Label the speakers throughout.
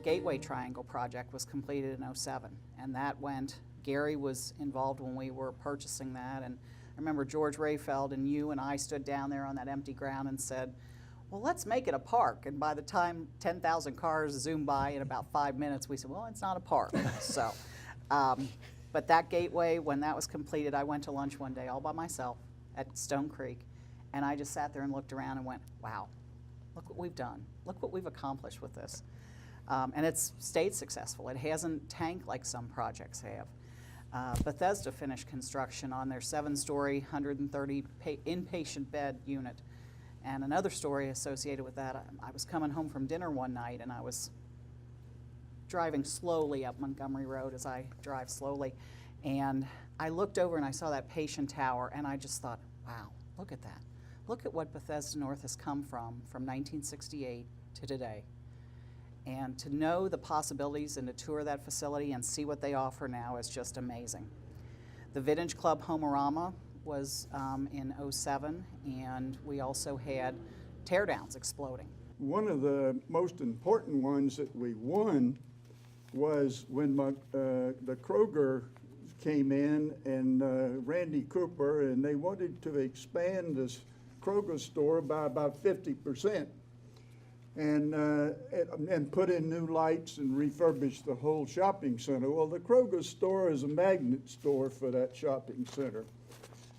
Speaker 1: Gateway Triangle project was completed in '07, and that went, Gerri was involved when we were purchasing that, and I remember George Rayfeld and you and I stood down there on that empty ground and said, well, let's make it a park. And by the time 10,000 cars zoomed by in about 5 minutes, we said, well, it's not a park. So, but that gateway, when that was completed, I went to lunch one day all by myself at Stone Creek, and I just sat there and looked around and went, wow, look what we've done. Look what we've accomplished with this. And it's stayed successful. It hasn't tanked like some projects have. Bethesda finished construction on their 7-story, 130 inpatient bed unit. And another story associated with that, I was coming home from dinner one night and I was driving slowly up Montgomery Road, as I drive slowly, and I looked over and I saw that patient tower, and I just thought, wow, look at that. Look at what Bethesda North has come from 1968 to today. And to know the possibilities and to tour that facility and see what they offer now is just amazing. The Vintage Club Homerama was in '07, and we also had teardowns exploding.
Speaker 2: One of the most important ones that we won was when the Kroger came in and Randy Cooper, and they wanted to expand this Kroger store by about 50%. And put in new lights and refurbish the whole shopping center. Well, the Kroger store is a magnet store for that shopping center.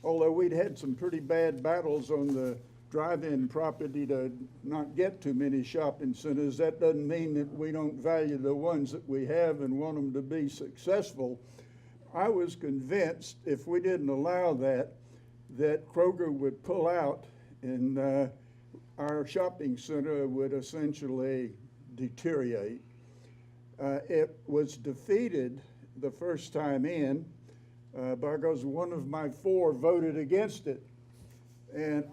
Speaker 2: Although we'd had some pretty bad battles on the drive-in property to not get too many shopping centers, that doesn't mean that we don't value the ones that we have and want them to be successful. I was convinced if we didn't allow that, that Kroger would pull out and our shopping center would essentially deteriorate. It was defeated the first time in because one of my 4 voted against it. And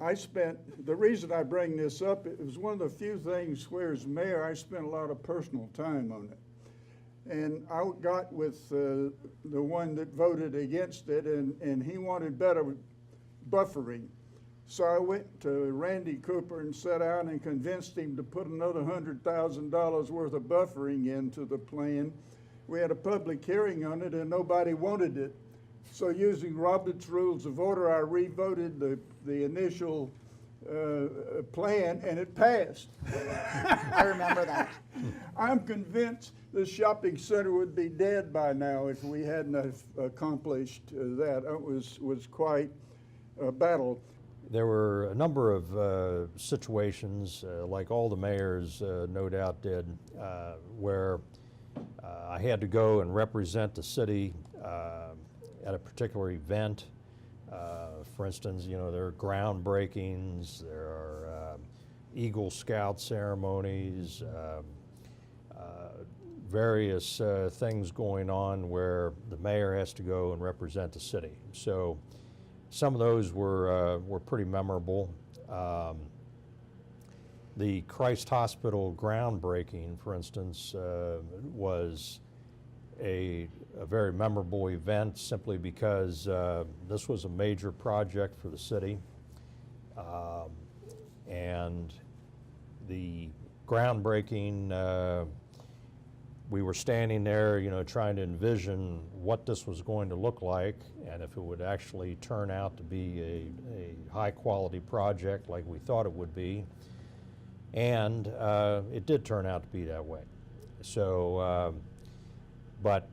Speaker 2: the reason I bring this up, it was one of the few things where as mayor I spent a lot of personal time on it. And I got with the one that voted against it, and he wanted better buffering. So I went to Randy Cooper and sat down and convinced him to put another $100,000 worth of buffering into the plan. We had a public hearing on it and nobody wanted it. So using Robert's Rules of Order, I re-voted the initial plan and it passed.
Speaker 1: I remember that.
Speaker 2: I'm convinced the shopping center would be dead by now if we hadn't accomplished that. It was quite a battle.
Speaker 3: There were a number of situations, like all the mayors no doubt did, where I had to go and represent the city at a particular event. For instance, you know, there are groundbreakings, there are Eagle Scout ceremonies, various things going on where the mayor has to go and represent the city. So some of those were pretty memorable. The Christ Hospital groundbreaking, for instance, was a very memorable event simply because this was a major project for the city. And the groundbreaking, we were standing there, you know, trying to envision what this was going to look like and if it would actually turn out to be a high-quality project like we thought it would be. And it did turn out to be that way. So, but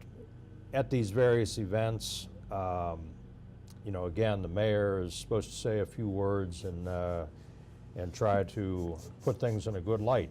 Speaker 3: at these various events, you know, again, the mayor is supposed to say a few words and try to put things in a good light.